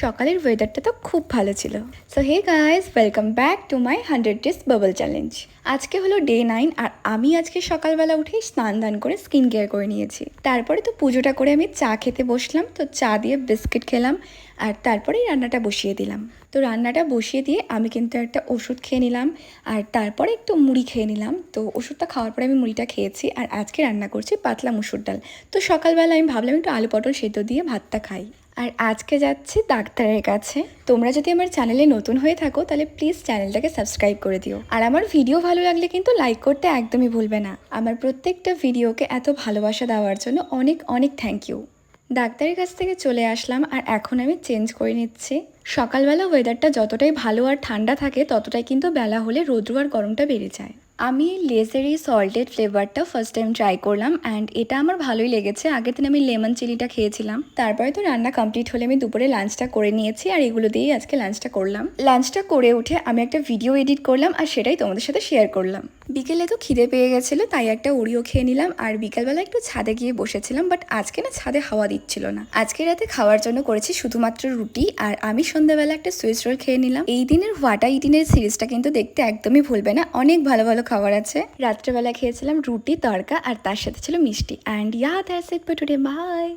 সকালের ওয়েদারটা তো খুব ভালো ছিল। So hey guys, welcome back to my 100 days bubble challenge. আজকে হলো ডে 9 আর আমি আজকে সকালবেলা উঠেই স্নান দান করে স্কিন কেয়ার করে নিয়েছি। তারপরে তো পুজোটা করে আমি চা খেতে বসলাম, তো চা দিয়ে বিস্কিট খেলাম আর তারপরেই রান্নাটা বসিয়ে দিলাম। তো রান্নাটা বসিয়ে দিয়ে আমি কিন্তু একটা ওষুধ খেয়ে নিলাম আর তারপরে একটু মুড়ি খেয়ে নিলাম। তো ওষুধটা খাওয়ার পরে আমি মুড়িটা খেয়েছি আর আজকে রান্না করছি পাতলা মুসুর ডাল। তো সকালবেলা আমি ভাবলাম একটু আলু পটল সেদ্ধ দিয়ে ভাতটা খাই। আর আজকে যাচ্ছি ডাক্তারের কাছে। তোমরা যদি আমার চ্যানেলে নতুন হয়ে থাকো তাহলে প্লিজ চ্যানেলটাকে সাবস্ক্রাইব করে দিও। আর আমার ভিডিও ভালো লাগলে কিন্তু লাইক করতে একদমই ভুলবে না। আমার প্রত্যেকটা ভিডিওকে এত ভালোবাসা দেওয়ার জন্য অনেক অনেক থ্যাংক ইউ। ডাক্তারের কাছ থেকে চলে আসলাম আর এখন আমি চেঞ্জ করে নিচ্ছি। সকালবেলা ওয়েদারটা যতটাই ভালো আর ঠান্ডা থাকে ততটাই কিন্তু বেলা হলে রৌদ্র আর গরমটা বেড়ে যায়। আমি লেসের এই সল্টেড ফ্লেভারটা ফার্স্ট টাইম ট্রাই করলাম অ্যান্ড এটা আমার ভালোই লেগেছে। আগের দিন আমি লেমন চিলিটা খেয়েছিলাম। তারপরে তো রান্না কমপ্লিট হলে আমি দুপুরে লাঞ্চটা করে নিয়েছি আর এগুলো দিয়েই আজকে লাঞ্চটা করলাম। লাঞ্চটা করে উঠে আমি একটা ভিডিও এডিট করলাম আর সেটাই তোমাদের সাথে শেয়ার করলাম। বিকেলে তো খিদে পেয়ে গেছিলো তাই একটা ওরিও খেয়ে নিলাম আর বিকালবেলা একটু ছাদে গিয়ে বসেছিলাম, বাট আজকে না ছাদে হাওয়া দিচ্ছিল না। আজকে রাতে খাওয়ার জন্য করেছি শুধুমাত্র রুটি আর আমি সন্ধ্যাবেলা একটা সুইচ রোল খেয়ে নিলাম। এই দিনের হোয়াটা ইটিনের সিরিজটা কিন্তু দেখতে একদমই ভুলবে না, অনেক ভালো ভালো খাবার আছে। রাত্রেবেলা খেয়েছিলাম রুটি তড়কা আর তার সাথে ছিল মিষ্টি। And that's it for today, by.